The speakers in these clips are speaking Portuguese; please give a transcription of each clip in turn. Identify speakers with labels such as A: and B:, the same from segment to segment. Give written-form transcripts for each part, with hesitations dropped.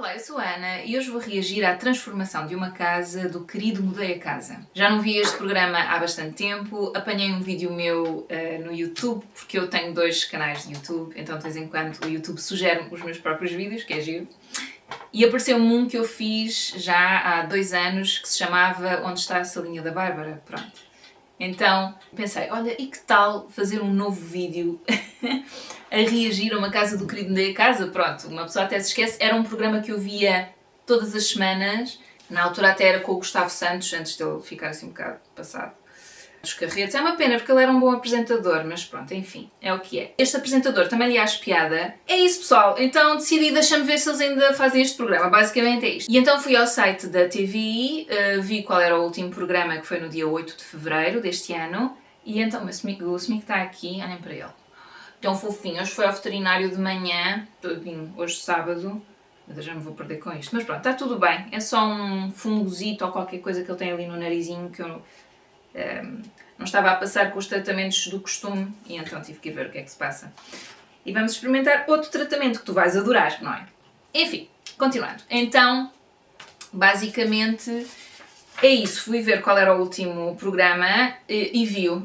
A: Olá, eu sou a Ana e hoje vou reagir à transformação de uma casa do querido Mudei a Casa. Já não vi este programa há bastante tempo, apanhei um vídeo meu no YouTube, porque eu tenho 2 canais de YouTube, então de vez em quando o YouTube sugere os meus próprios vídeos, que é giro. E apareceu-me um que eu fiz já há 2 anos, que se chamava Onde está a Salinha da Bárbara? Pronto. Então pensei, olha, e que tal fazer um novo vídeo a reagir a uma casa do querido Mudei a Casa? Pronto, uma pessoa até se esquece, era um programa que eu via todas as semanas, na altura até era com o Gustavo Santos, antes dele ficar assim um bocado passado dos carretos. É uma pena porque ele era um bom apresentador, mas pronto, enfim, é o que é. Este apresentador também lhe acho piada. É isso, pessoal, então decidi, deixa-me ver se eles ainda fazem este programa, basicamente é isto. E então fui ao site da TVI, vi qual era o último programa, que foi no dia 8 de fevereiro deste ano, e então o Smigo está aqui, olhem para ele. Tão fofinho, hoje foi ao veterinário de manhã, hoje sábado, eu já me vou perder com isto, mas pronto, está tudo bem, é só um fungozito ou qualquer coisa que ele tem ali no narizinho que eu não estava a passar com os tratamentos do costume e então tive que ir ver o que é que se passa. E vamos experimentar outro tratamento que tu vais adorar, não é? Enfim, continuando. Então, basicamente é isso. Fui ver qual era o último programa e viu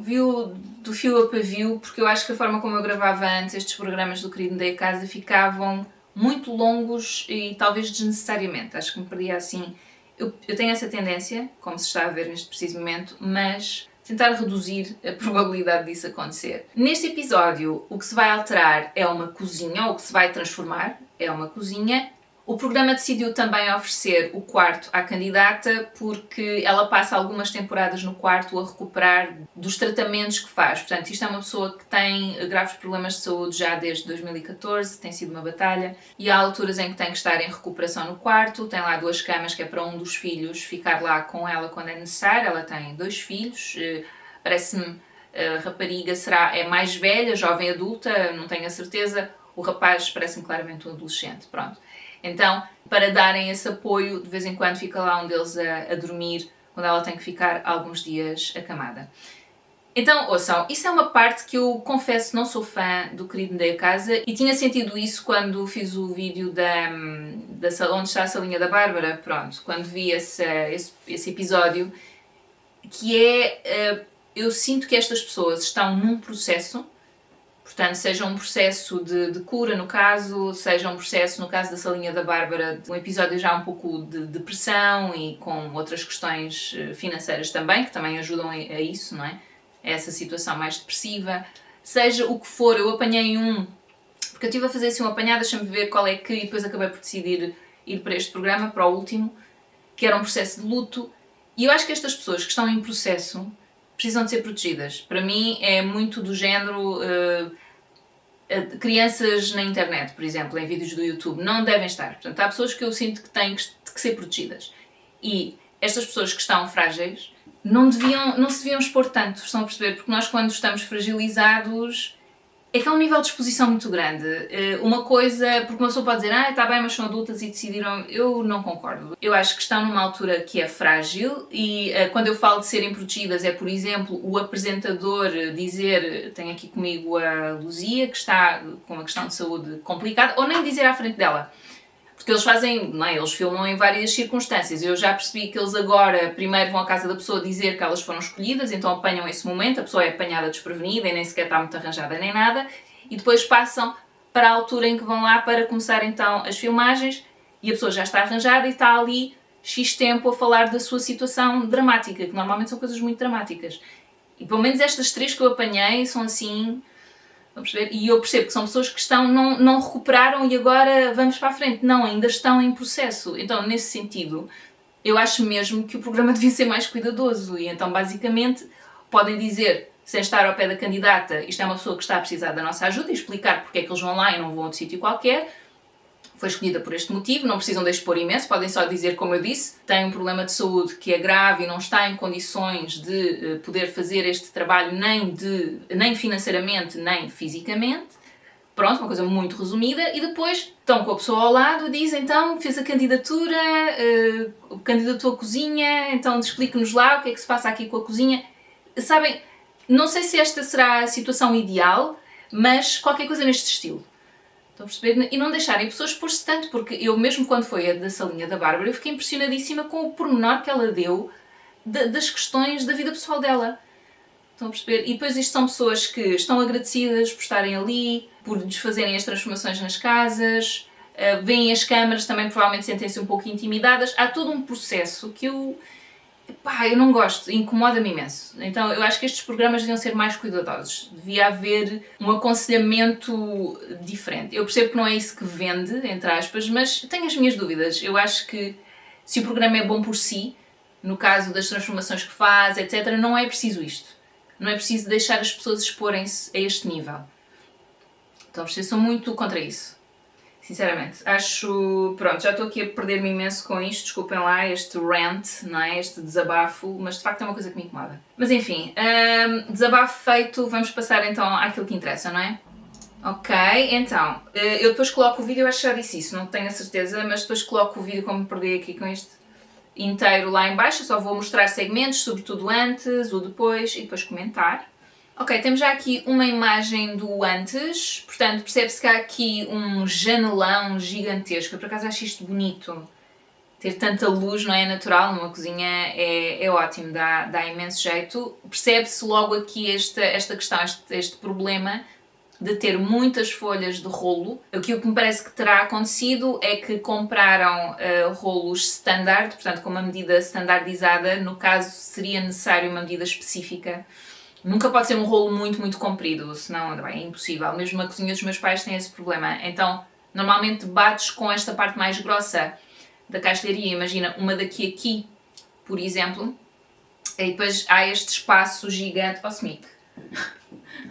A: do fio a pavio, porque eu acho que a forma como eu gravava antes estes programas do querido Mudei a Casa ficavam muito longos e talvez desnecessariamente. Acho que me perdia assim. Eu tenho essa tendência, como se está a ver neste preciso momento, mas tentar reduzir a probabilidade disso acontecer. Neste episódio, o que se vai alterar é uma cozinha, ou o que se vai transformar é uma cozinha. O programa decidiu também oferecer o quarto à candidata porque ela passa algumas temporadas no quarto a recuperar dos tratamentos que faz. Portanto, isto é uma pessoa que tem graves problemas de saúde já desde 2014, tem sido uma batalha, e há alturas em que tem que estar em recuperação no quarto, tem lá 2 camas que é para um dos filhos ficar lá com ela quando é necessário. Ela tem 2 filhos, parece-me a rapariga é mais velha, jovem adulta, não tenho a certeza, o rapaz parece-me claramente um adolescente, pronto. Então, para darem esse apoio, de vez em quando fica lá um deles a dormir, quando ela tem que ficar alguns dias acamada. Então, ouçam, isso é uma parte que eu confesso não sou fã do querido Mudei a Casa e tinha sentido isso quando fiz o vídeo Onde está a Salinha da Bárbara, pronto, quando vi esse episódio, que é, eu sinto que estas pessoas estão num processo. Portanto, seja um processo de cura, no caso, seja um processo, no caso da Salinha da Bárbara, um episódio já um pouco de depressão e com outras questões financeiras também, que também ajudam a isso, não é? A essa situação mais depressiva. Seja o que for, eu apanhei porque eu estive a fazer assim um apanhado, deixa-me ver qual é que, e depois acabei por decidir ir para este programa, para o último, que era um processo de luto. E eu acho que estas pessoas que estão em processo precisam de ser protegidas. Para mim é muito do género crianças na internet, por exemplo, em vídeos do YouTube, não devem estar. Portanto, há pessoas que eu sinto que têm que ser protegidas. E estas pessoas que estão frágeis não se deviam expor tanto, estão a perceber? Porque nós, quando estamos fragilizados, é que há um nível de exposição muito grande. Uma coisa, porque uma pessoa pode dizer, está bem, mas são adultas e decidiram. Eu não concordo. Eu acho que estão numa altura que é frágil e quando eu falo de serem protegidas é, por exemplo, o apresentador dizer, tenho aqui comigo a Luzia, que está com uma questão de saúde complicada, ou nem dizer à frente dela. Porque eles fazem, não é? Eles filmam em várias circunstâncias. Eu já percebi que eles agora primeiro vão à casa da pessoa dizer que elas foram escolhidas, então apanham esse momento, a pessoa é apanhada desprevenida e nem sequer está muito arranjada nem nada, e depois passam para a altura em que vão lá para começar então as filmagens e a pessoa já está arranjada e está ali X tempo a falar da sua situação dramática, que normalmente são coisas muito dramáticas. E pelo menos estas 3 que eu apanhei são assim. E eu percebo que são pessoas que não recuperaram e agora vamos para a frente. Não, ainda estão em processo. Então, nesse sentido, eu acho mesmo que o programa devia ser mais cuidadoso. E então, basicamente, podem dizer, sem estar ao pé da candidata, isto é uma pessoa que está a precisar da nossa ajuda, e explicar porque é que eles vão lá e não vão a outro sítio qualquer. Foi escolhida por este motivo, não precisam de expor imenso, podem só dizer, como eu disse, tem um problema de saúde que é grave e não está em condições de poder fazer este trabalho nem financeiramente, nem fisicamente. Pronto, uma coisa muito resumida. E depois estão com a pessoa ao lado e dizem, então, fez a candidatura, candidatou a cozinha, então explique-nos lá o que é que se passa aqui com a cozinha. Sabem, não sei se esta será a situação ideal, mas qualquer coisa neste estilo. Estão a perceber? E não deixarem pessoas expor-se tanto, porque eu mesmo quando foi a da salinha da Bárbara, eu fiquei impressionadíssima com o pormenor que ela deu das questões da vida pessoal dela. Estão a perceber? E depois isto são pessoas que estão agradecidas por estarem ali, por desfazerem as transformações nas casas, veem as câmaras, também provavelmente sentem-se um pouco intimidadas. Há todo um processo que eu não gosto, incomoda-me imenso. Então eu acho que estes programas deviam ser mais cuidadosos. Devia haver um aconselhamento diferente. Eu percebo que não é isso que vende, entre aspas, mas tenho as minhas dúvidas. Eu acho que se o programa é bom por si, no caso das transformações que faz, etc., não é preciso isto. Não é preciso deixar as pessoas exporem-se a este nível. Então, vocês são muito contra isso. Sinceramente, acho... Pronto, já estou aqui a perder-me imenso com isto, desculpem lá, este rant, não é? Este desabafo, mas de facto é uma coisa que me incomoda. Mas enfim, desabafo feito, vamos passar então àquilo que interessa, não é? Ok, então, eu depois coloco o vídeo, eu acho que já disse isso, não tenho a certeza, mas depois coloco o vídeo, como me perdi aqui com este inteiro lá em baixo, eu só vou mostrar segmentos, sobretudo antes, o depois e depois comentar. Ok, temos já aqui uma imagem do antes, portanto percebe-se que há aqui um janelão gigantesco. Eu por acaso acho isto bonito, ter tanta luz, não é natural, numa cozinha é ótimo, dá imenso jeito. Percebe-se logo aqui esta questão, este problema de ter muitas folhas de rolo. Aqui o que me parece que terá acontecido é que compraram rolos standard, portanto com uma medida standardizada, no caso seria necessário uma medida específica. Nunca pode ser um rolo muito, muito comprido, senão é impossível. Mesmo a cozinha dos meus pais tem esse problema. Então, normalmente bates com esta parte mais grossa da castelharia. Imagina uma daqui aqui, por exemplo, e depois há este espaço gigante. Oh, Smic!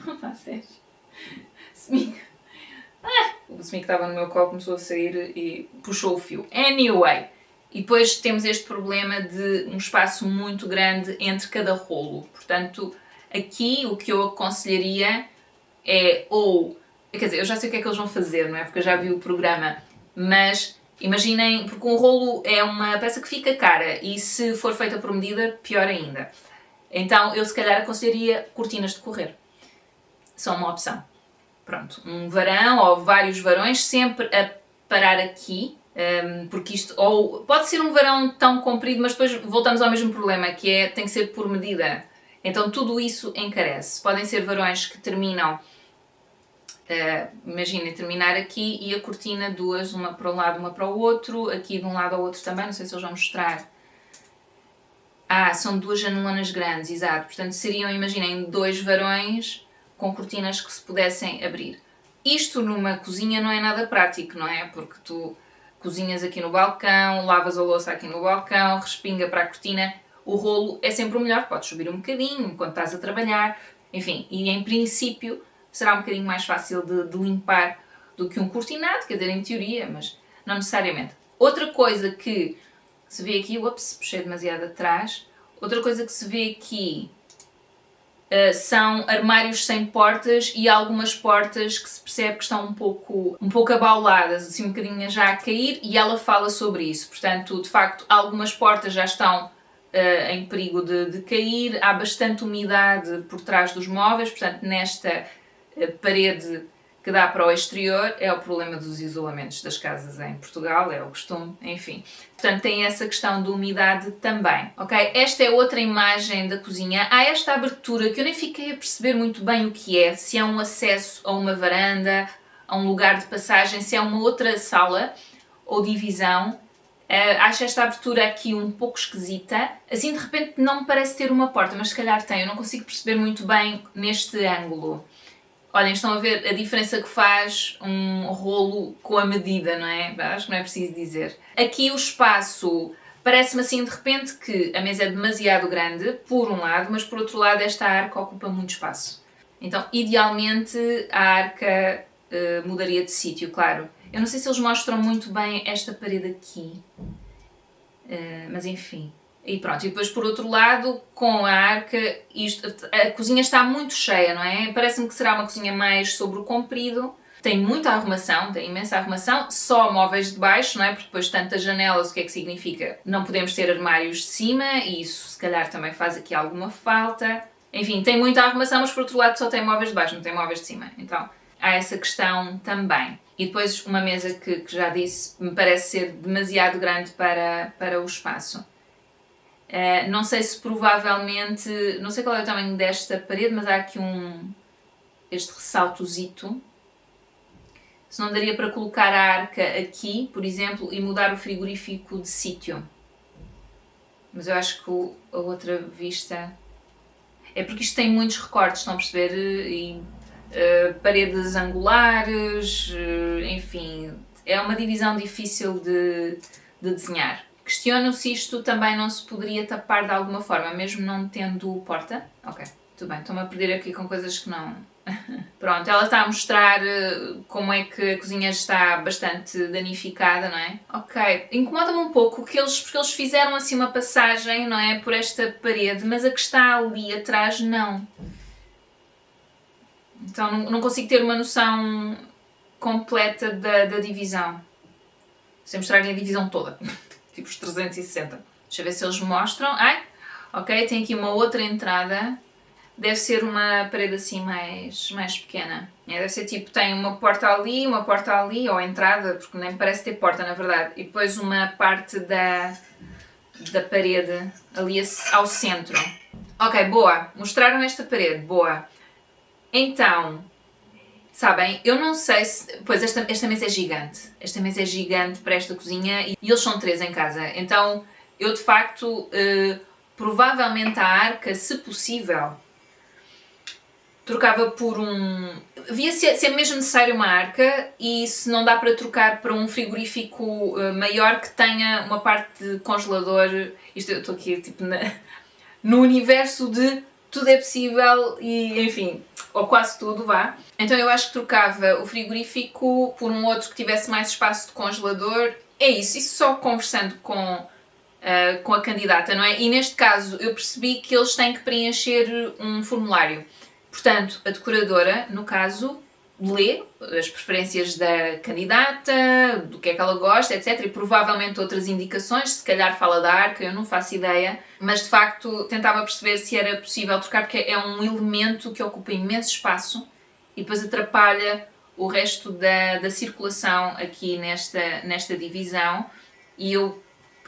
A: Não pá, sério. Smic! O Smic estava no meu colo, começou a sair e puxou o fio. Anyway! E depois temos este problema de um espaço muito grande entre cada rolo. Portanto, aqui o que eu aconselharia é quer dizer, eu já sei o que é que eles vão fazer, não é? Porque eu já vi o programa, mas imaginem, porque um rolo é uma peça que fica cara e se for feita por medida, pior ainda. Então eu se calhar aconselharia cortinas de correr. São uma opção. Pronto, um varão ou vários varões sempre a parar aqui, porque isto, ou pode ser um varão tão comprido, mas depois voltamos ao mesmo problema, que é, tem que ser por medida. Então tudo isso encarece. Podem ser varões que terminam, imaginem, terminar aqui e a cortina duas, uma para um lado, uma para o outro, aqui de um lado ao outro também, não sei se eles vão mostrar. São duas janelonas grandes, exato. Portanto seriam, imaginem, dois varões com cortinas que se pudessem abrir. Isto numa cozinha não é nada prático, não é? Porque tu cozinhas aqui no balcão, lavas a louça aqui no balcão, respinga para a cortina. O rolo é sempre o melhor, podes subir um bocadinho enquanto estás a trabalhar, enfim, e em princípio será um bocadinho mais fácil de limpar do que um cortinado, quer dizer, em teoria, mas não necessariamente. Outra coisa que se vê aqui, puxei demasiado atrás, outra coisa que se vê aqui são armários sem portas e algumas portas que se percebe que estão um pouco abauladas, assim um bocadinho já a cair, e ela fala sobre isso. Portanto, de facto, algumas portas já estão em perigo de cair, há bastante umidade por trás dos móveis, portanto nesta parede que dá para o exterior é o problema dos isolamentos das casas em Portugal, é o costume, enfim. Portanto tem essa questão de umidade também, ok? Esta é outra imagem da cozinha. Há esta abertura que eu nem fiquei a perceber muito bem o que é, se é um acesso a uma varanda, a um lugar de passagem, se é uma outra sala ou divisão. Acho esta abertura aqui um pouco esquisita. Assim de repente não me parece ter uma porta, mas se calhar tem. Eu não consigo perceber muito bem neste ângulo. Olhem, estão a ver a diferença que faz um rolo com a medida, não é? Acho que não é preciso dizer. Aqui o espaço, parece-me assim de repente que a mesa é demasiado grande, por um lado, mas por outro lado esta arca ocupa muito espaço. Então, idealmente, a arca mudaria de sítio, claro. Eu não sei se eles mostram muito bem esta parede aqui, mas enfim. E pronto, e depois por outro lado, com a arca, a cozinha está muito cheia, não é? Parece-me que será uma cozinha mais sobre o comprido. Tem muita arrumação, tem imensa arrumação, só móveis de baixo, não é? Porque depois tantas janelas, o que é que significa? Não podemos ter armários de cima e isso se calhar também faz aqui alguma falta. Enfim, tem muita arrumação, mas por outro lado só tem móveis de baixo, não tem móveis de cima. Então há essa questão também. E depois uma mesa que já disse, me parece ser demasiado grande para o espaço. Não sei se provavelmente, não sei qual é o tamanho desta parede, mas há aqui este ressaltozito. Se não daria para colocar a arca aqui, por exemplo, e mudar o frigorífico de sítio. Mas eu acho que a outra vista... É porque isto tem muitos recortes, estão a perceber? E paredes angulares, enfim, é uma divisão difícil de desenhar. Questiono se isto também não se poderia tapar de alguma forma, mesmo não tendo porta. Ok, tudo bem, estou-me a perder aqui com coisas que não... Pronto, ela está a mostrar como é que a cozinha está bastante danificada, não é? Ok, incomoda-me um pouco porque eles fizeram assim uma passagem, não é, por esta parede, mas a que está ali atrás não. Então não consigo ter uma noção completa da divisão. Sem mostrarem a divisão toda. Tipo os 360. Deixa eu ver se eles mostram. Ai, ok, tem aqui uma outra entrada. Deve ser uma parede assim mais pequena. Deve ser tipo, tem uma porta ali, ou entrada, porque nem parece ter porta na verdade. E depois uma parte da parede ali ao centro. Ok, boa. Mostraram esta parede, boa. Então, sabem, eu não sei se... Pois, esta mesa é gigante. Esta mesa é gigante para esta cozinha e eles são 3 em casa. Então, eu de facto, provavelmente a arca, se possível, trocava por Devia ser mesmo necessário uma arca e se não dá para trocar para um frigorífico maior que tenha uma parte de congelador... Isto eu estou aqui tipo no universo de tudo é possível e, enfim, ou quase tudo, vá. Então eu acho que trocava o frigorífico por um outro que tivesse mais espaço de congelador. É isso só conversando com a candidata, não é? E neste caso eu percebi que eles têm que preencher um formulário. Portanto, a decoradora, no caso, lê as preferências da candidata, do que é que ela gosta, etc. E provavelmente outras indicações, se calhar fala da arca, eu não faço ideia. Mas de facto tentava perceber se era possível trocar, porque é um elemento que ocupa imenso espaço e depois atrapalha o resto da circulação aqui nesta divisão. E eu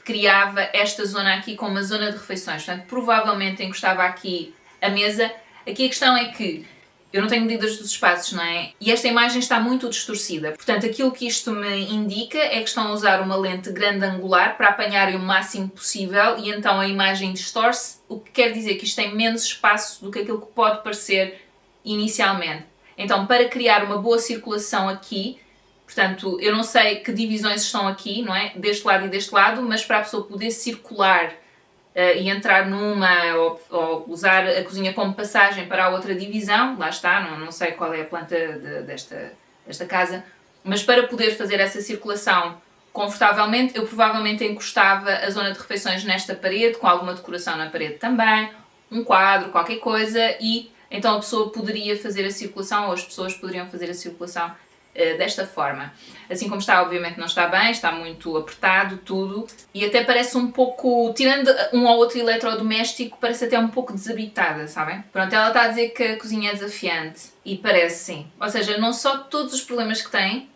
A: criava esta zona aqui como uma zona de refeições. Portanto, provavelmente encostava aqui a mesa. Aqui a questão é que eu não tenho medidas dos espaços, não é? E esta imagem está muito distorcida. Portanto, aquilo que isto me indica é que estão a usar uma lente grande angular para apanharem o máximo possível e então a imagem distorce, o que quer dizer que isto tem menos espaço do que aquilo que pode parecer inicialmente. Então, para criar uma boa circulação aqui, portanto, eu não sei que divisões estão aqui, não é? Deste lado e deste lado, mas para a pessoa poder circular e entrar numa ou usar a cozinha como passagem para a outra divisão, lá está, não sei qual é a planta desta casa, mas para poder fazer essa circulação confortavelmente, eu provavelmente encostava a zona de refeições nesta parede, com alguma decoração na parede também, um quadro, qualquer coisa, e então a pessoa poderia fazer a circulação, ou as pessoas poderiam fazer a circulação desta forma. Assim como está, obviamente não está bem, está muito apertado tudo e até parece um pouco, tirando um ou outro eletrodoméstico, parece até um pouco desabitada, sabem? Pronto, ela está a dizer que a cozinha é desafiante e parece sim. Ou seja, não só todos os problemas que tem,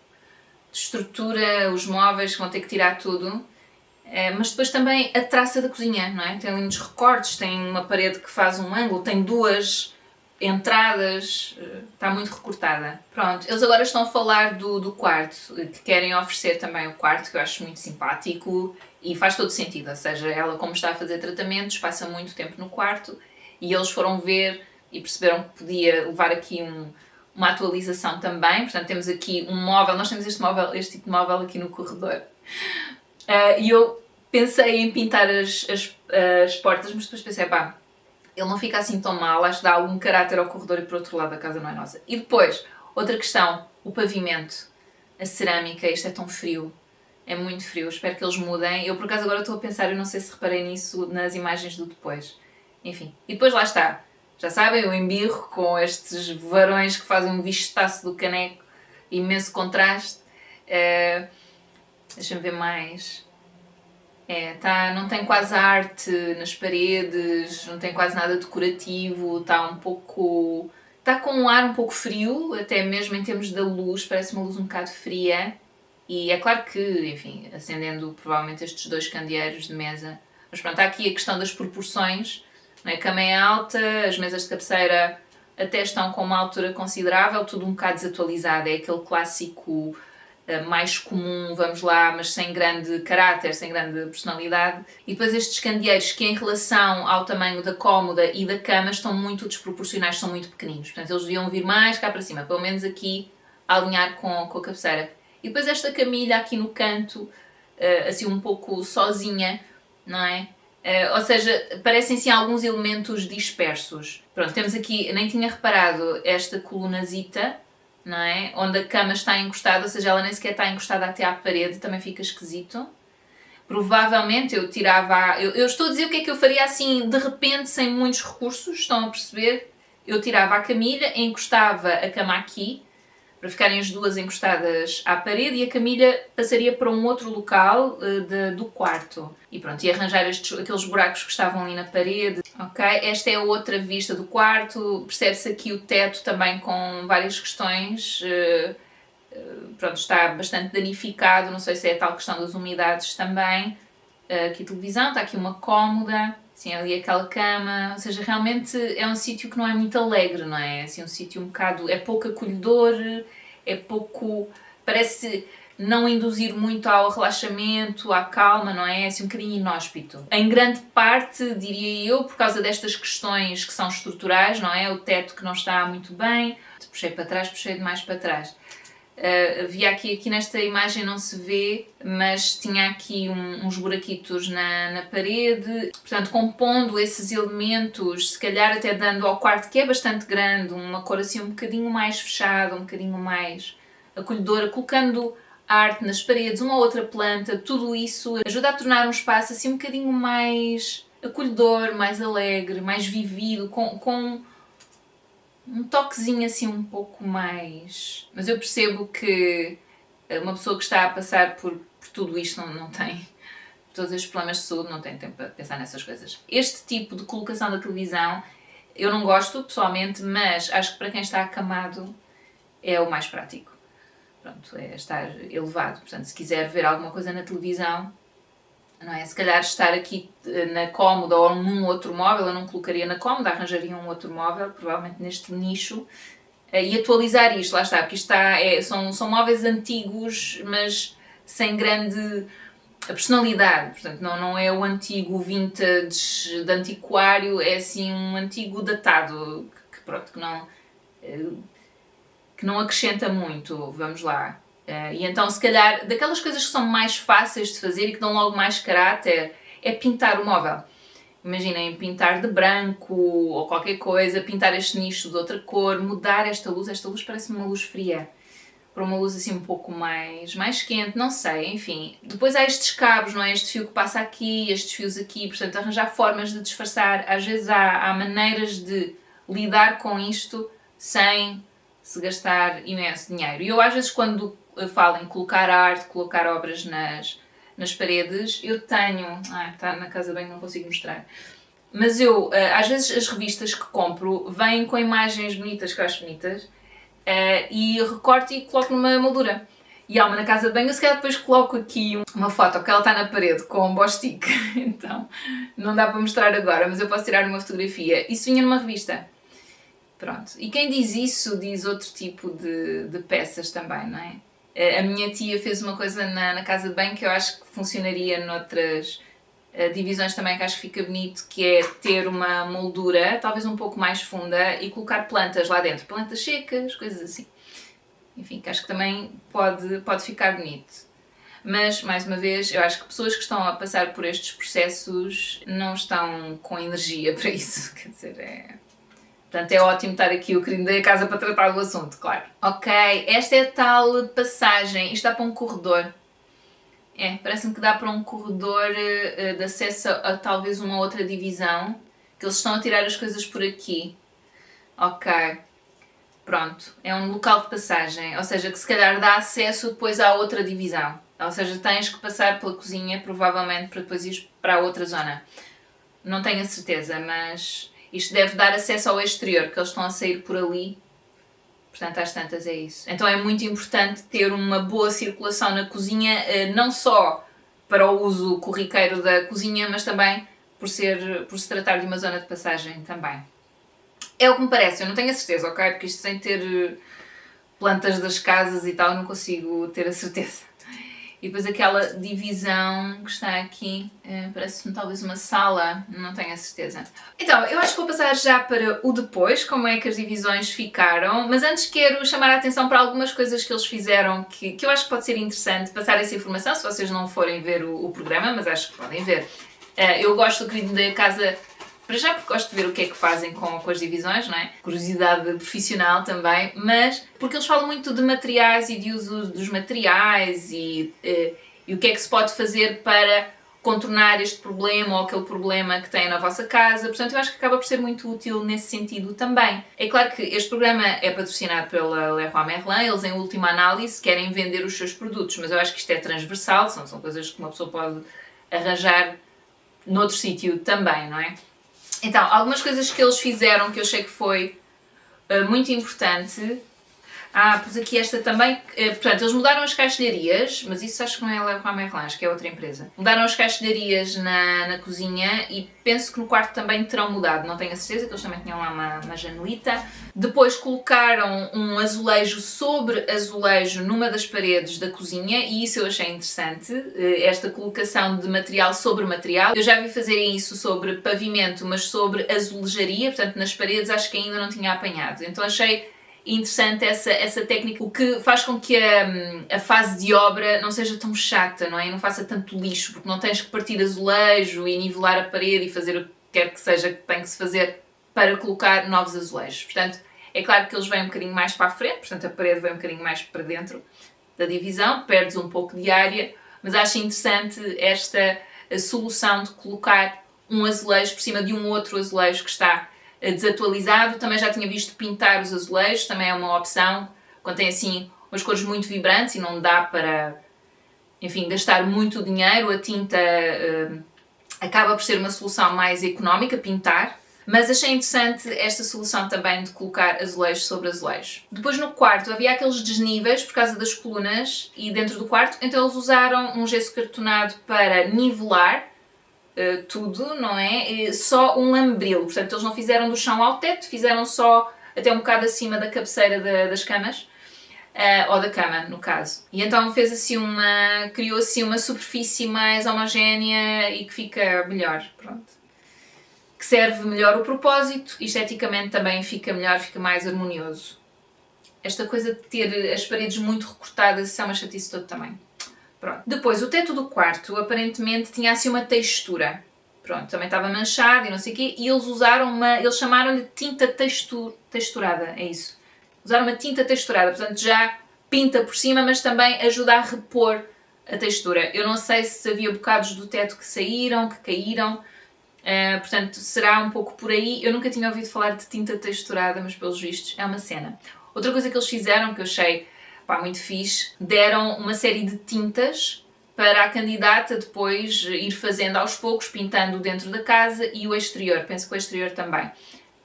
A: de estrutura, os móveis, vão ter que tirar tudo, mas depois também a traça da cozinha, não é? Tem ali muitos recortes, tem uma parede que faz um ângulo, tem duas entradas, está muito recortada. Pronto, eles agora estão a falar do quarto, que querem oferecer também o quarto, que eu acho muito simpático e faz todo sentido, ou seja, ela como está a fazer tratamentos, passa muito tempo no quarto e eles foram ver e perceberam que podia levar aqui uma atualização também, portanto temos aqui um móvel, nós temos este tipo de móvel aqui no corredor. E eu pensei em pintar as portas, mas depois pensei, pá, ele não fica assim tão mal, acho que dá algum caráter ao corredor e para o outro lado a casa não é nossa. E depois, outra questão, o pavimento, a cerâmica, isto é tão frio, é muito frio, espero que eles mudem. Eu por acaso agora estou a pensar, eu não sei se reparei nisso nas imagens do depois. Enfim, e depois lá está, já sabem, eu embirro com estes varões que fazem um vistaço do caneco, imenso contraste. Deixa-me ver mais... não tem quase arte nas paredes, não tem quase nada decorativo, está um pouco Está com um ar um pouco frio, até mesmo em termos da luz, parece uma luz um bocado fria. E é claro que, enfim, acendendo provavelmente estes 2 candeeiros de mesa. Mas pronto, há aqui a questão das proporções. Não é? A cama é alta, as mesas de cabeceira até estão com uma altura considerável, tudo um bocado desatualizado. É aquele clássico mais comum, vamos lá, mas sem grande caráter, sem grande personalidade. E depois estes candeeiros que em relação ao tamanho da cómoda e da cama estão muito desproporcionais, são muito pequeninos. Portanto, eles deviam vir mais cá para cima, pelo menos aqui a alinhar com a cabeceira. E depois esta camilha aqui no canto, assim um pouco sozinha, não é? Ou seja, parecem-se alguns elementos dispersos. Pronto, temos aqui, nem tinha reparado, esta colunazita, não é? Onde a cama está encostada, ou seja, ela nem sequer está encostada até à parede, também fica esquisito. Provavelmente eu tirava... Eu estou a dizer o que é que eu faria assim, de repente, sem muitos recursos, estão a perceber? Eu tirava a camilha, encostava a cama aqui, para ficarem as duas encostadas à parede, e a camilha passaria para um outro local do quarto. E pronto, ia arranjar aqueles buracos que estavam ali na parede. Ok, esta é a outra vista do quarto. Percebe-se aqui o teto também com várias questões. Pronto, está bastante danificado, não sei se é a tal questão das umidades também. Aqui a televisão, está aqui uma cómoda. Sim, ali aquela cama, ou seja, realmente é um sítio que não é muito alegre, não é? Assim, um sítio um bocado, é pouco acolhedor, é pouco, parece não induzir muito ao relaxamento, à calma, não é? É assim um bocadinho inóspito. Em grande parte, diria eu, por causa destas questões que são estruturais, não é? O teto que não está muito bem, puxei para trás, puxei demais para trás. Havia aqui nesta imagem não se vê, mas tinha aqui uns buraquitos na parede, portanto compondo esses elementos, se calhar até dando ao quarto, que é bastante grande, uma cor assim um bocadinho mais fechada, um bocadinho mais acolhedora, colocando arte nas paredes, uma outra planta, tudo isso ajuda a tornar um espaço assim um bocadinho mais acolhedor, mais alegre, mais vivido, com um toquezinho assim um pouco mais... Mas eu percebo que uma pessoa que está a passar por tudo isto não tem... Todos estes problemas de saúde, não tem tempo para pensar nessas coisas. Este tipo de colocação da televisão eu não gosto pessoalmente, mas acho que para quem está acamado é o mais prático. Pronto, é estar elevado. Portanto, se quiser ver alguma coisa na televisão, não é? Se calhar estar aqui na cómoda ou num outro móvel, eu não colocaria na cómoda, arranjaria um outro móvel, provavelmente neste nicho, e atualizar isto, lá está, porque isto são móveis antigos, mas sem grande personalidade, portanto não é o antigo vintage de antiquário, é assim um antigo datado, que não acrescenta muito, vamos lá. E então, se calhar, daquelas coisas que são mais fáceis de fazer e que dão logo mais caráter, é pintar o móvel. Imaginem, pintar de branco ou qualquer coisa, pintar este nicho de outra cor, mudar esta luz parece uma luz fria, para uma luz assim um pouco mais quente, não sei, enfim. Depois há estes cabos, não é? Este fio que passa aqui, estes fios aqui, portanto arranjar formas de disfarçar. Às vezes há maneiras de lidar com isto sem se gastar imenso dinheiro. E eu às vezes quando falo em colocar arte, colocar obras nas paredes, eu tenho... está na casa bem, não consigo mostrar. Mas eu, às vezes as revistas que compro vêm com imagens bonitas, que eu acho bonitas, e recorto e coloco numa moldura. E há uma na casa de banho, eu se calhar depois coloco aqui uma foto, que ela está na parede com um Bostik, então não dá para mostrar agora, mas eu posso tirar uma fotografia. Isso vinha numa revista. Pronto. E quem diz isso diz outro tipo de peças também, não é? A minha tia fez uma coisa na casa de banho que eu acho que funcionaria noutras divisões também, que acho que fica bonito, que é ter uma moldura, talvez um pouco mais funda, e colocar plantas lá dentro. Plantas secas, coisas assim. Enfim, que acho que também pode ficar bonito. Mas, mais uma vez, eu acho que pessoas que estão a passar por estes processos não estão com energia para isso. Quer dizer, Portanto, é ótimo estar aqui o querido da casa para tratar do assunto, claro. Ok, esta é a tal passagem. Isto dá para um corredor. Parece-me que dá para um corredor de acesso a talvez uma outra divisão. Que eles estão a tirar as coisas por aqui. Ok. Pronto. É um local de passagem. Ou seja, que se calhar dá acesso depois à outra divisão. Ou seja, tens que passar pela cozinha, provavelmente, para depois ir para a outra zona. Não tenho a certeza, mas... Isto deve dar acesso ao exterior, que eles estão a sair por ali. Portanto, às tantas é isso. Então é muito importante ter uma boa circulação na cozinha, não só para o uso corriqueiro da cozinha, mas também por se tratar de uma zona de passagem também. É o que me parece, eu não tenho a certeza, ok? Porque isto sem ter plantas das casas e tal, não consigo ter a certeza. E depois aquela divisão que está aqui, parece-me talvez uma sala, não tenho a certeza. Então, eu acho que vou passar já para o depois, como é que as divisões ficaram, mas antes quero chamar a atenção para algumas coisas que eles fizeram que eu acho que pode ser interessante passar essa informação, se vocês não forem ver o programa, mas acho que podem ver. Eu gosto do Querido da Casa, para já porque gosto de ver o que é que fazem com as divisões, não é? Curiosidade profissional também, mas porque eles falam muito de materiais e de uso dos materiais e o que é que se pode fazer para contornar este problema ou aquele problema que têm na vossa casa. Portanto, eu acho que acaba por ser muito útil nesse sentido também. É claro que este programa é patrocinado pela Leroy Merlin, eles em última análise querem vender os seus produtos, mas eu acho que isto é transversal, são coisas que uma pessoa pode arranjar noutro sítio também, não é? Então, algumas coisas que eles fizeram que eu achei que foi muito importante. Pois aqui esta também, portanto, eles mudaram as caixilharias, mas isso acho que não é a Leroy Merlin, acho que é outra empresa. Mudaram as caixilharias na cozinha e penso que no quarto também terão mudado, não tenho a certeza, que eles também tinham lá uma janelita. Depois colocaram um azulejo sobre azulejo numa das paredes da cozinha e isso eu achei interessante, esta colocação de material sobre material. Eu já vi fazerem isso sobre pavimento, mas sobre azulejaria, portanto nas paredes acho que ainda não tinha apanhado, então achei interessante essa técnica, o que faz com que a fase de obra não seja tão chata, não é? E não faça tanto lixo, porque não tens que partir azulejo e nivelar a parede e fazer o que quer que seja que tem que se fazer para colocar novos azulejos. Portanto, é claro que eles vêm um bocadinho mais para a frente, portanto a parede vem um bocadinho mais para dentro da divisão, perdes um pouco de área, mas acho interessante esta solução de colocar um azulejo por cima de um outro azulejo que está desatualizado. Também já tinha visto pintar os azulejos, também é uma opção, quando tem assim umas cores muito vibrantes e não dá para, enfim, gastar muito dinheiro, a tinta acaba por ser uma solução mais económica, pintar, mas achei interessante esta solução também de colocar azulejo sobre azulejo. Depois no quarto havia aqueles desníveis por causa das colunas e dentro do quarto, então eles usaram um gesso cartonado para nivelar tudo, não é? Só um lambril, portanto eles não fizeram do chão ao teto, fizeram só até um bocado acima da cabeceira das camas, ou da cama no caso. E então criou assim uma superfície mais homogénea e que fica melhor, pronto. Que serve melhor o propósito e esteticamente também fica melhor, fica mais harmonioso. Esta coisa de ter as paredes muito recortadas, isso é uma chatice toda também. Pronto. Depois, o teto do quarto aparentemente tinha assim uma textura. Pronto, também estava manchado e não sei o quê. E eles chamaram-lhe tinta texturada, é isso. Usaram uma tinta texturada, portanto já pinta por cima, mas também ajuda a repor a textura. Eu não sei se havia bocados do teto que saíram, que caíram. Portanto, será um pouco por aí. Eu nunca tinha ouvido falar de tinta texturada, mas pelos vistos é uma cena. Outra coisa que eles fizeram, que eu achei muito fixe, deram uma série de tintas para a candidata depois ir fazendo aos poucos, pintando dentro da casa e o exterior. Penso que o exterior também.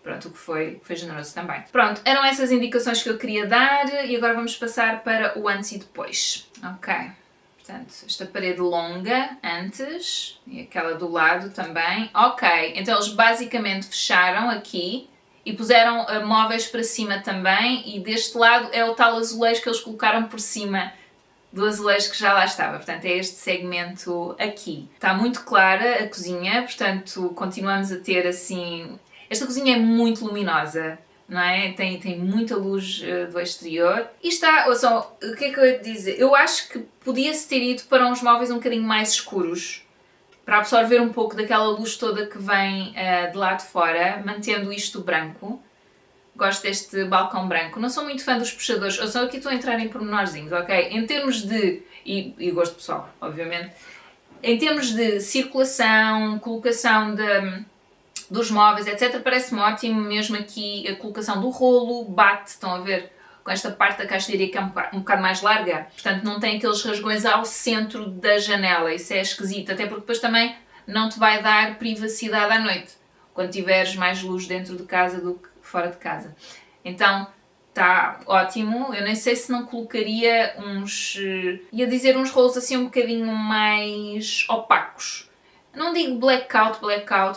A: Pronto, o que foi generoso também. Pronto, eram essas indicações que eu queria dar e agora vamos passar para o antes e depois. Ok. Portanto, esta parede longa antes e aquela do lado também. Ok, então eles basicamente fecharam aqui e puseram móveis para cima também e deste lado é o tal azulejo que eles colocaram por cima do azulejo que já lá estava. Portanto, é este segmento aqui. Está muito clara a cozinha, portanto, continuamos a ter assim... Esta cozinha é muito luminosa, não é? Tem muita luz do exterior. E está, ouçam, o que é que eu ia dizer? Eu acho que podia-se ter ido para uns móveis um bocadinho mais escuros, para absorver um pouco daquela luz toda que vem de lá de fora, mantendo isto branco. Gosto deste balcão branco. Não sou muito fã dos puxadores, eu só aqui estou a entrar em pormenorzinhos, ok? Em termos de... e gosto pessoal, obviamente. Em termos de circulação, colocação dos móveis, etc. Parece-me ótimo, mesmo aqui a colocação do rolo, bate, estão a ver, com esta parte da caixilharia que é um bocado mais larga, portanto não tem aqueles rasgões ao centro da janela, isso é esquisito, até porque depois também não te vai dar privacidade à noite. quando tiveres mais luz dentro de casa do que fora de casa. Então está ótimo. Eu nem sei se não colocaria ia dizer uns rolos assim um bocadinho mais opacos. Não digo blackout,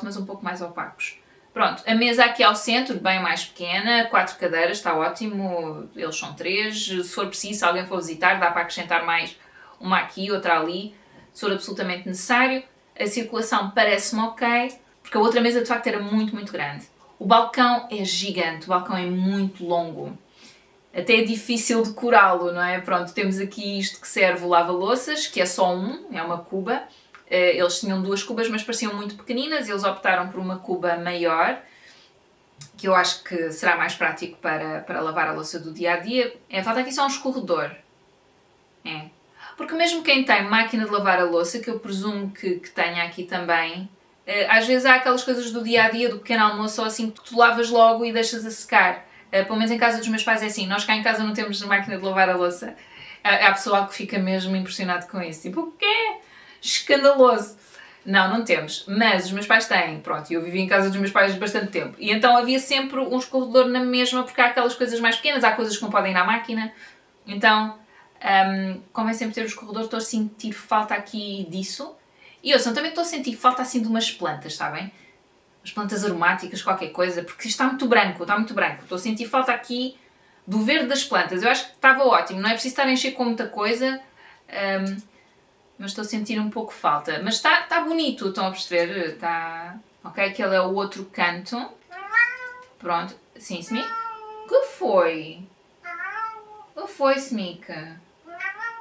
A: mas um pouco mais opacos. Pronto, a mesa aqui ao centro, bem mais pequena, 4 cadeiras, está ótimo, eles são 3. Se for preciso, se alguém for visitar, dá para acrescentar mais uma aqui, outra ali, se for absolutamente necessário. A circulação parece-me ok, porque a outra mesa de facto era muito, muito grande. O balcão é gigante, o balcão é muito longo. Até é difícil decorá-lo, não é? Pronto, temos aqui isto que serve o lava-louças, que é só é uma cuba. Eles tinham 2 cubas, mas pareciam muito pequeninas, eles optaram por uma cuba maior, que eu acho que será mais prático para lavar a louça do dia-a-dia. Falta aqui só um escorredor. Porque mesmo quem tem máquina de lavar a louça, que eu presumo que tenha aqui também, às vezes há aquelas coisas do dia-a-dia, do pequeno almoço, ou assim, que tu lavas logo e deixas a secar. Pelo menos em casa dos meus pais é assim, nós cá em casa não temos máquina de lavar a louça. Há pessoal que fica mesmo impressionado com isso. Tipo, o quê? Escandaloso. Não temos. Mas os meus pais têm. Pronto, eu vivi em casa dos meus pais bastante tempo. E então havia sempre um escorredor na mesma, porque há aquelas coisas mais pequenas, há coisas que não podem ir à máquina. Então, convém sempre ter o escorredor. Estou a sentir falta aqui disso. E eu também estou a sentir falta assim de umas plantas, sabem? As plantas aromáticas, qualquer coisa, porque isto está muito branco, Estou a sentir falta aqui do verde das plantas. Eu acho que estava ótimo, não é preciso estar a encher com muita coisa, mas estou a sentir um pouco falta. Mas está bonito, estão a perceber? Está... Ok, aquele é o outro canto. Pronto. Sim, Smik? O que foi? O que foi, Smik?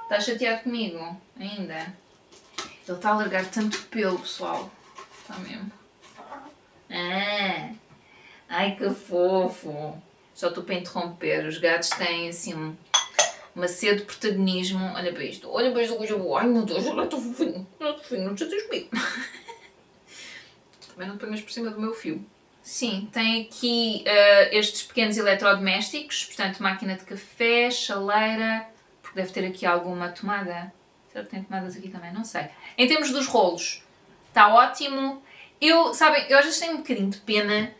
A: Estás chateado comigo? Ainda? Ele está a largar tanto pelo, pessoal. Está mesmo. Ai, que fofo. Só estou para interromper. Os gatos têm assim uma sede de protagonismo. Olha para isto. Olha para isto. Ai, meu Deus, olha, estou fofinho. Não te chateias comigo. Também não te ponhas por cima do meu fio. Sim, tem aqui estes pequenos eletrodomésticos. Portanto, máquina de café, chaleira. Porque deve ter aqui alguma tomada. Será que tem tomadas aqui também? Não sei. Em termos dos rolos, está ótimo. Sabem, eu às vezes tenho um bocadinho de pena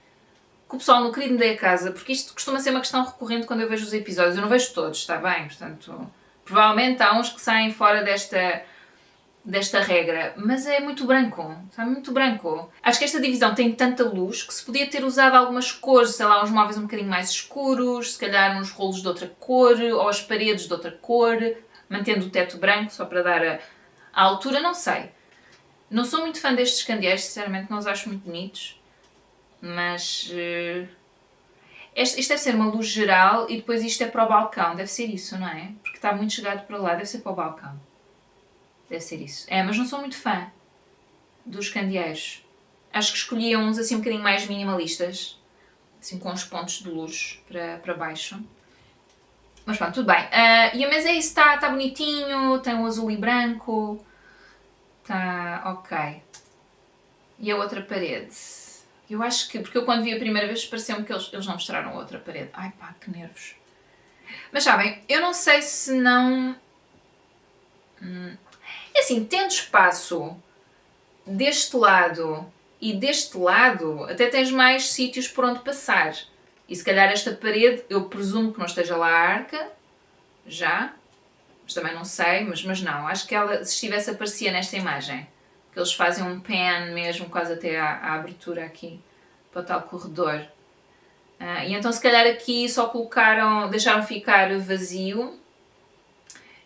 A: que o pessoal no querido me dê a casa, porque isto costuma ser uma questão recorrente quando eu vejo os episódios. Eu não vejo todos, está bem? Portanto, provavelmente há uns que saem fora desta regra, mas é muito branco, sabe? Muito branco. Acho que esta divisão tem tanta luz que se podia ter usado algumas cores, sei lá, uns móveis um bocadinho mais escuros, se calhar uns rolos de outra cor, ou as paredes de outra cor, mantendo o teto branco, só para dar a altura, não sei. Não sou muito fã destes candeeiros, sinceramente não os acho muito bonitos, mas isto deve ser uma luz geral e depois isto é para o balcão, deve ser isso, não é? Porque está muito chegado para lá, deve ser para o balcão. Deve ser isso. Mas não sou muito fã dos candeeiros. Acho que escolhia uns assim um bocadinho mais minimalistas, assim com os pontos de luz para baixo. Mas pronto, tudo bem. E a mesa é isso, está bonitinho, tem um azul e branco. Está ok. E a outra parede? Eu acho que... Porque eu quando vi a primeira vez pareceu-me que eles não mostraram a outra parede. Ai pá, que nervos. Mas sabem, eu não sei se não... É assim, tendo espaço deste lado e deste lado, até tens mais sítios por onde passar. E se calhar esta parede, eu presumo que não esteja lá a arca. Já. Mas também não sei, mas não. Acho que ela, se estivesse, aparecia nesta imagem. Que eles fazem um pan mesmo, quase até à abertura aqui, para o tal corredor. E então se calhar aqui só deixaram ficar vazio.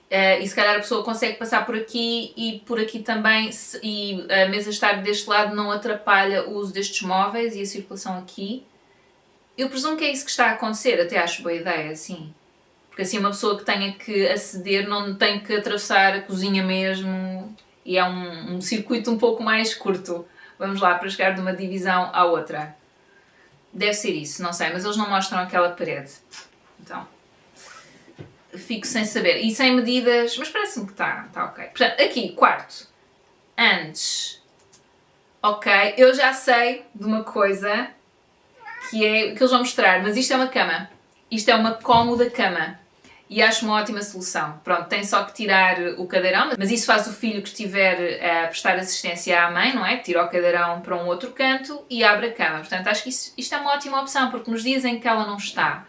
A: E se calhar a pessoa consegue passar por aqui e por aqui também, e a mesa estar deste lado não atrapalha o uso destes móveis e a circulação aqui. Eu presumo que é isso que está a acontecer, até acho boa ideia, sim. Porque assim uma pessoa que tenha que aceder não tem que atravessar a cozinha mesmo e é um circuito um pouco mais curto. Vamos lá, para chegar de uma divisão à outra. Deve ser isso, não sei, mas eles não mostram aquela parede. Então, fico sem saber. E sem medidas, mas parece-me que está ok. Portanto, aqui, quarto. Antes. Ok, eu já sei de uma coisa que é que eles vão mostrar, mas isto é uma cama. Isto é uma cómoda cama. e acho uma ótima solução. Pronto, tem só que tirar o cadeirão, mas isso faz o filho que estiver a prestar assistência à mãe, não é? Tira o cadeirão para um outro canto e abre a cama. Portanto, acho que isto é uma ótima opção, porque nos dias em que ela não está,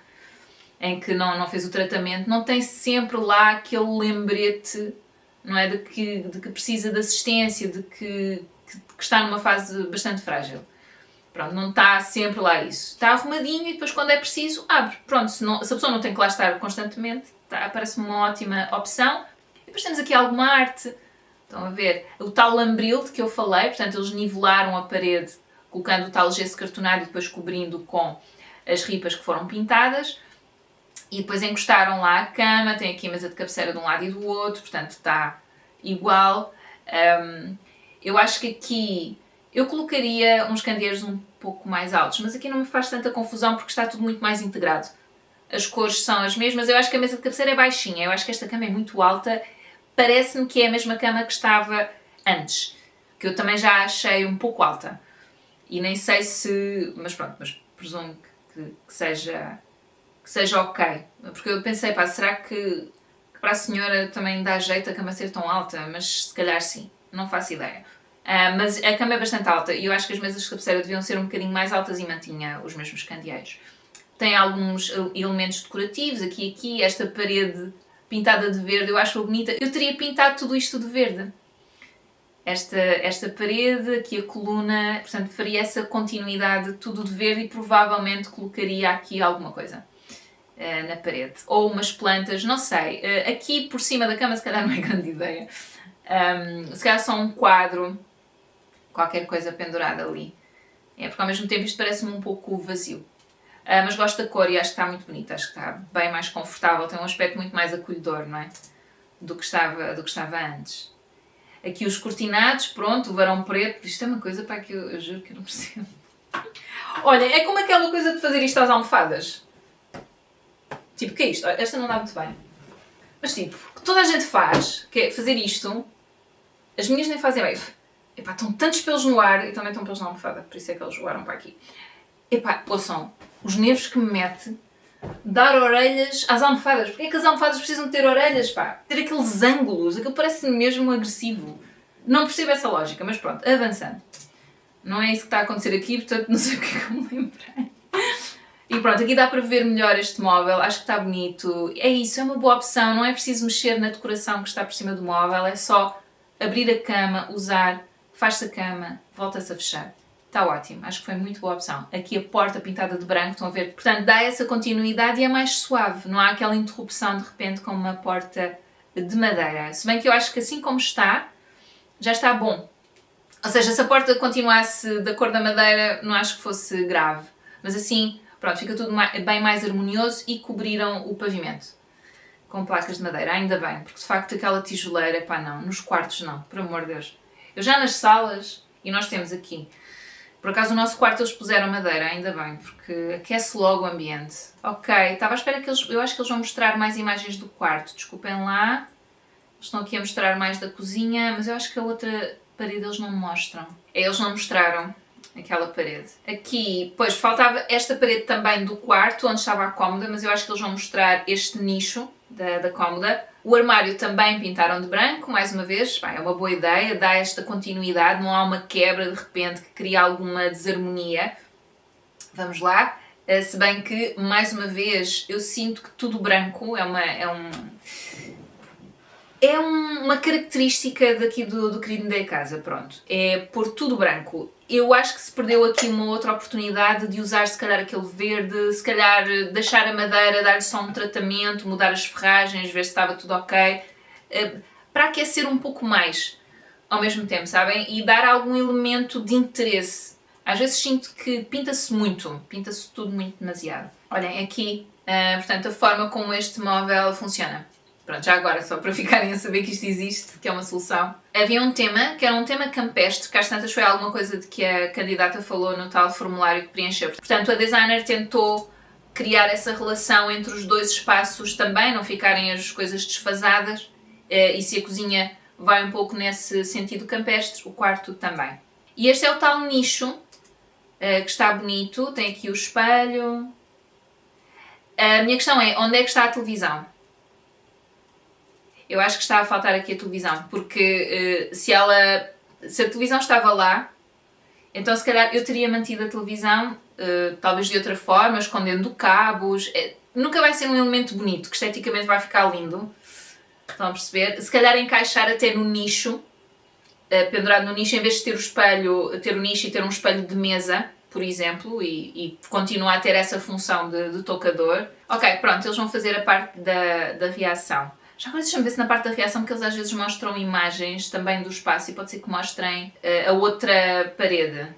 A: em que não fez o tratamento, não tem sempre lá aquele lembrete, não é? De que precisa de assistência, de que está numa fase bastante frágil. Pronto, não está sempre lá isso. Está arrumadinho e depois quando é preciso, abre. Pronto, se a pessoa não tem que lá estar constantemente, parece-me uma ótima opção. E depois temos aqui alguma arte. Estão a ver? O tal lambril de que eu falei, portanto eles nivelaram a parede colocando o tal gesso cartonado e depois cobrindo com as ripas que foram pintadas. E depois encostaram lá a cama, tem aqui a mesa de cabeceira de um lado e do outro, portanto está igual. Eu acho que aqui eu colocaria uns candeeiros um pouco mais altos, mas aqui não me faz tanta confusão porque está tudo muito mais integrado. As cores são as mesmas, eu acho que a mesa de cabeceira é baixinha, eu acho que esta cama é muito alta, parece-me que é a mesma cama que estava antes, que eu também já achei um pouco alta. E nem sei se... mas pronto, mas presumo que seja ok. Porque eu pensei, será que para a senhora também dá jeito a cama ser tão alta? Mas se calhar sim, não faço ideia. Mas a cama é bastante alta e eu acho que as mesas de cabeceira deviam ser um bocadinho mais altas e mantinha os mesmos candeeiros. Tem alguns elementos decorativos, aqui, esta parede pintada de verde, eu acho bonita. Eu teria pintado tudo isto de verde. Esta parede, aqui a coluna, portanto faria essa continuidade tudo de verde e provavelmente colocaria aqui alguma coisa na parede. Ou umas plantas, não sei. Aqui por cima da cama se calhar não é grande ideia. Se calhar só um quadro, qualquer coisa pendurada ali. Porque ao mesmo tempo isto parece-me um pouco vazio. Mas gosto da cor e acho que está muito bonita, acho que está bem mais confortável, tem um aspecto muito mais acolhedor, não é? Do que estava antes. Aqui os cortinados, pronto, o varão preto, isto é uma coisa que eu juro que eu não percebo. Olha, é como aquela coisa de fazer isto às almofadas. Tipo, o que é isto? Esta não dá muito bem. Mas tipo, o que toda a gente faz, que é fazer isto, as minhas nem fazem bem. Epá, estão tantos pelos no ar e também estão pelos na almofada, por isso é que eles voaram para aqui. Epá, ouçam, os nervos que me mete dar orelhas às almofadas. Porquê é que as almofadas precisam ter orelhas, pá? Ter aqueles ângulos, aquilo parece mesmo agressivo. Não percebo essa lógica, mas pronto, avançando. Não é isso que está a acontecer aqui, portanto não sei o que é que eu me lembrei. E pronto, aqui dá para ver melhor este móvel, acho que está bonito. É isso, é uma boa opção, não é preciso mexer na decoração que está por cima do móvel, é só abrir a cama, usar, faz-se a cama, volta-se a fechar. Está ótimo, acho que foi muito boa opção. Aqui a porta pintada de branco, estão a ver? Portanto, dá essa continuidade e é mais suave, não há aquela interrupção de repente com uma porta de madeira. Se bem que eu acho que assim como está, já está bom. Ou seja, se a porta continuasse da cor da madeira, não acho que fosse grave. Mas assim, pronto, fica tudo bem mais harmonioso e cobriram o pavimento com placas de madeira, ainda bem, porque de facto aquela tijoleira, pá não, nos quartos não, por amor de Deus. Eu já nas salas, e nós temos aqui, por acaso o nosso quarto eles puseram madeira, ainda bem, porque aquece logo o ambiente. Ok, estava à espera que eu acho que eles vão mostrar mais imagens do quarto, desculpem lá. Eles estão aqui a mostrar mais da cozinha, mas eu acho que a outra parede eles não mostram. Eles não mostraram aquela parede. Aqui, pois, faltava esta parede também do quarto, onde estava a cômoda, mas eu acho que eles vão mostrar este nicho da cômoda. O armário também pintaram de branco, mais uma vez, é uma boa ideia, dá esta continuidade, não há uma quebra de repente que cria alguma desarmonia. Vamos lá. Se bem que, mais uma vez, eu sinto que tudo branco é uma característica daqui do querido da casa, pronto. É pôr tudo branco. Eu acho que se perdeu aqui uma outra oportunidade de usar se calhar aquele verde, se calhar deixar a madeira, dar-lhe só um tratamento, mudar as ferragens, ver se estava tudo ok, para aquecer um pouco mais ao mesmo tempo, sabem? E dar algum elemento de interesse. Às vezes sinto que pinta-se tudo muito demasiado. Olhem, aqui, portanto, a forma como este móvel funciona. Pronto, já agora, só para ficarem a saber que isto existe, que é uma solução. Havia um tema, que era um tema campestre, que às tantas foi alguma coisa de que a candidata falou no tal formulário que preencheu. Portanto, a designer tentou criar essa relação entre os dois espaços também, não ficarem as coisas desfasadas, e se a cozinha vai um pouco nesse sentido campestre, o quarto também. E este é o tal nicho, que está bonito, tem aqui o espelho. A minha questão é, onde é que está a televisão? eu acho que está a faltar aqui a televisão, porque se a televisão estava lá, então se calhar eu teria mantido a televisão, talvez de outra forma, escondendo cabos. Nunca vai ser um elemento bonito, que esteticamente vai ficar lindo. Estão a perceber? Se calhar encaixar até no nicho, pendurado no nicho, em vez de ter o espelho, ter o nicho e ter um espelho de mesa, por exemplo, e continuar a ter essa função de tocador. Ok, pronto, eles vão fazer a parte da reação. Já agora deixa-me ver se na parte da reação, porque eles às vezes mostram imagens também do espaço e pode ser que mostrem a outra parede.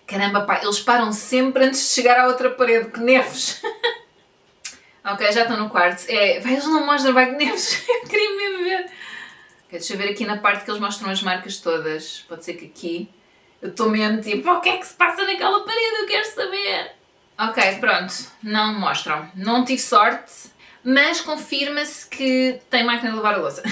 A: Caramba, pá, eles param sempre antes de chegar à outra parede, que nervos! Ok, já estão no quarto. Vai, eles não mostram, vai, que nervos! Eu queria mesmo ver. Okay, deixa eu ver aqui na parte que eles mostram as marcas todas. Pode ser que aqui eu estou mesmo tipo, o que é que se passa naquela parede? Eu quero saber! Ok, pronto, não mostram. Não tive sorte. Mas confirma-se que tem máquina de lavar a louça.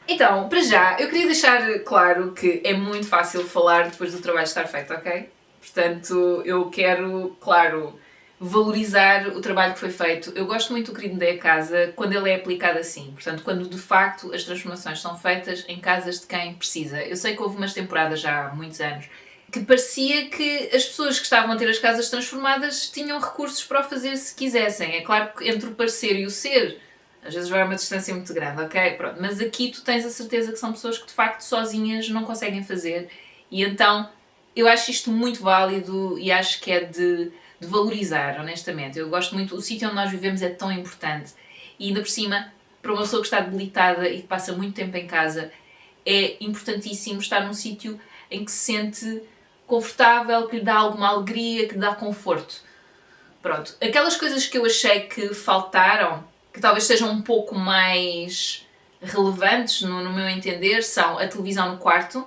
A: Então, para já, eu queria deixar claro que é muito fácil falar depois do trabalho estar feito, ok? Portanto, eu quero, claro, valorizar o trabalho que foi feito. Eu gosto muito do Querido Mudei a Casa quando ele é aplicado assim. Portanto, quando de facto as transformações são feitas em casas de quem precisa. Eu sei que houve umas temporadas já há muitos anos que parecia que as pessoas que estavam a ter as casas transformadas tinham recursos para o fazer se quisessem. É claro que entre o parecer e o ser, às vezes vai uma distância muito grande, ok? Pronto. Mas aqui tu tens a certeza que são pessoas que de facto sozinhas não conseguem fazer e então eu acho isto muito válido e acho que é de valorizar, honestamente. Eu gosto muito, o sítio onde nós vivemos é tão importante e ainda por cima, para uma pessoa que está debilitada e que passa muito tempo em casa, é importantíssimo estar num sítio em que se sente confortável, que lhe dá alguma alegria, que lhe dá conforto. Pronto, aquelas coisas que eu achei que faltaram, que talvez sejam um pouco mais relevantes no meu entender, são a televisão no quarto,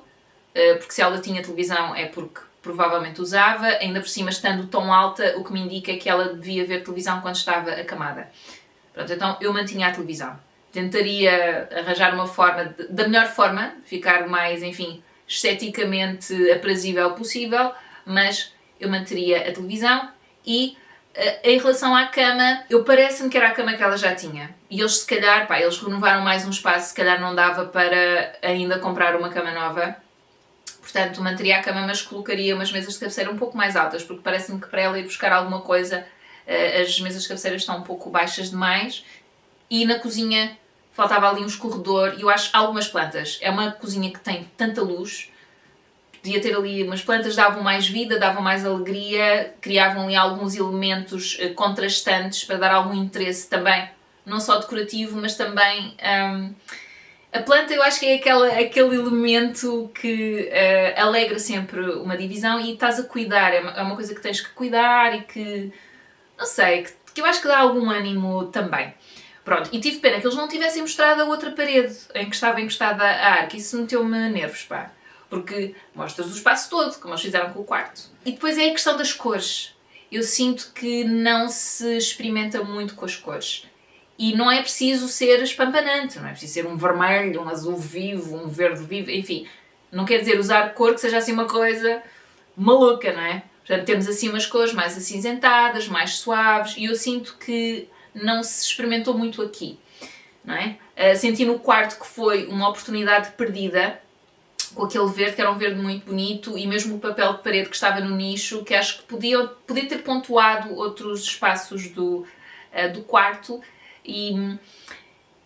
A: porque se ela tinha televisão é porque provavelmente usava, ainda por cima estando tão alta, o que me indica que ela devia ver televisão quando estava acamada. Pronto, então eu mantinha a televisão. Tentaria arranjar uma forma, da melhor forma, ficar mais, enfim, esteticamente aprazível possível, mas eu manteria a televisão e em relação à cama, parece-me que era a cama que ela já tinha. E eles se calhar, eles renovaram mais um espaço, se calhar não dava para ainda comprar uma cama nova. Portanto, manteria a cama, mas colocaria umas mesas de cabeceira um pouco mais altas, porque parece-me que para ela ir buscar alguma coisa, as mesas de cabeceira estão um pouco baixas demais. E na cozinha faltava ali um escorredor e eu acho algumas plantas. É uma cozinha que tem tanta luz, podia ter ali umas plantas, davam mais vida, davam mais alegria, criavam ali alguns elementos contrastantes para dar algum interesse também, não só decorativo, mas também... a planta eu acho que é aquele elemento que alegra sempre uma divisão e estás a cuidar, é uma coisa que tens que cuidar e que, não sei, que eu acho que dá algum ânimo também. Pronto, e tive pena que eles não tivessem mostrado a outra parede em que estava encostada a arca. Isso meteu-me nervos, pá. Porque mostras o espaço todo, como eles fizeram com o quarto. E depois é a questão das cores. Eu sinto que não se experimenta muito com as cores. E não é preciso ser espampanante, não é preciso ser um vermelho, um azul vivo, um verde vivo, enfim. Não quer dizer usar cor que seja assim uma coisa maluca, não é? Portanto, temos assim umas cores mais acinzentadas, mais suaves, e eu sinto que não se experimentou muito aqui, não é? Senti no quarto que foi uma oportunidade perdida com aquele verde, que era um verde muito bonito, e mesmo o papel de parede que estava no nicho, que acho que podia ter pontuado outros espaços do quarto, e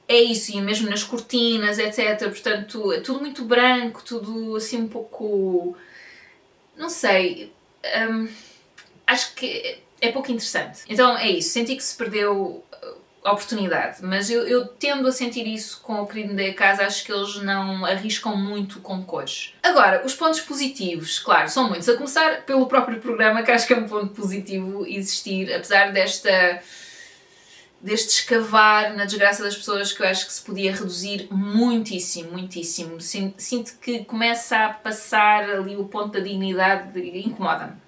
A: é isso, e mesmo nas cortinas, etc. Portanto, é tudo muito branco, tudo assim um pouco... não sei... acho que é pouco interessante. Então é isso, senti que se perdeu a oportunidade, mas eu tendo a sentir isso com o Querido Mudei a Casa, acho que eles não arriscam muito com cores. Agora, os pontos positivos, claro, são muitos, a começar pelo próprio programa, que acho que é um ponto positivo existir, apesar deste escavar na desgraça das pessoas, que eu acho que se podia reduzir muitíssimo, muitíssimo. Sinto que começa a passar ali o ponto da dignidade, incomoda-me.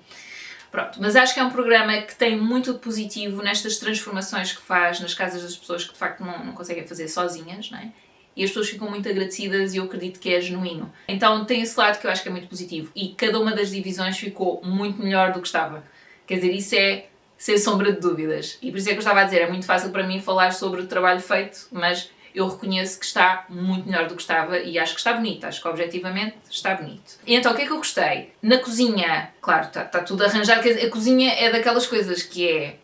A: Pronto, mas acho que é um programa que tem muito de positivo nestas transformações que faz nas casas das pessoas que de facto não conseguem fazer sozinhas, não é? E as pessoas ficam muito agradecidas e eu acredito que é genuíno. Então tem esse lado que eu acho que é muito positivo e cada uma das divisões ficou muito melhor do que estava. Quer dizer, isso é sem sombra de dúvidas. E por isso é que eu estava a dizer, é muito fácil para mim falar sobre o trabalho feito, mas eu reconheço que está muito melhor do que estava e acho que está bonito, acho que objetivamente está bonito. E então o que é que eu gostei? Na cozinha, claro, está tudo arranjado, quer dizer, a cozinha é daquelas coisas que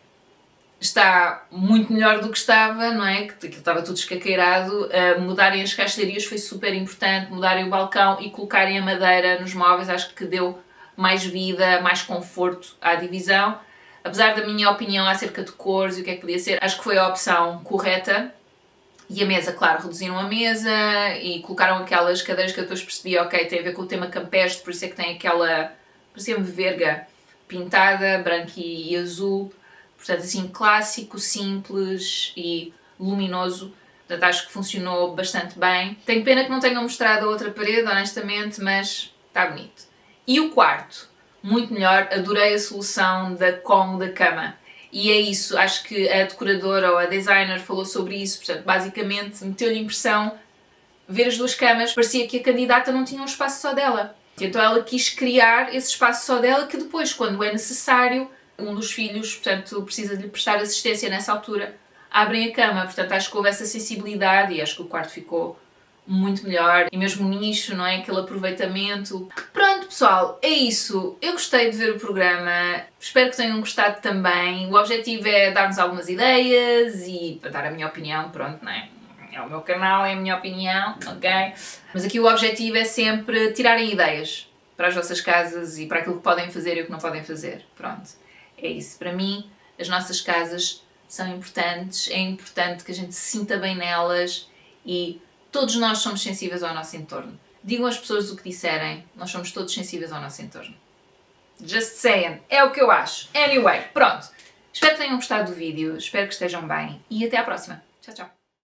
A: está muito melhor do que estava, não é? Que aquilo estava tudo escaqueirado. Mudarem as caixilharias foi super importante, mudarem o balcão e colocarem a madeira nos móveis, acho que deu mais vida, mais conforto à divisão. Apesar da minha opinião acerca de cores e o que é que podia ser, acho que foi a opção correta. E a mesa, claro, reduziram a mesa e colocaram aquelas cadeiras que eu depois percebi, ok, tem a ver com o tema campestre, por isso é que tem aquela, parecia-me verga, pintada, branco e azul. Portanto, assim, clássico, simples e luminoso. Portanto, acho que funcionou bastante bem. Tenho pena que não tenham mostrado a outra parede, honestamente, mas está bonito. E o quarto, muito melhor, adorei a solução da cômoda cama. E é isso, acho que a decoradora ou a designer falou sobre isso, portanto, basicamente meteu-lhe impressão ver as duas camas, parecia que a candidata não tinha um espaço só dela. Então ela quis criar esse espaço só dela que depois, quando é necessário, um dos filhos, portanto, precisa de lhe prestar assistência nessa altura, abrem a cama. Portanto, acho que houve essa sensibilidade e acho que o quarto ficou muito melhor. E mesmo o nicho, não é? Aquele aproveitamento. Pronto, pessoal, é isso. Eu gostei de ver o programa. Espero que tenham gostado também. O objetivo é dar-nos algumas ideias e para dar a minha opinião, pronto, não é? É o meu canal, é a minha opinião, ok? Mas aqui o objetivo é sempre tirarem ideias para as vossas casas e para aquilo que podem fazer e o que não podem fazer. Pronto, é isso. Para mim, as nossas casas são importantes, é importante que a gente se sinta bem nelas e todos nós somos sensíveis ao nosso entorno. Digam às pessoas o que disserem, nós somos todos sensíveis ao nosso entorno. Just saying, é o que eu acho. Anyway, pronto. Espero que tenham gostado do vídeo, espero que estejam bem e até à próxima. Tchau, tchau.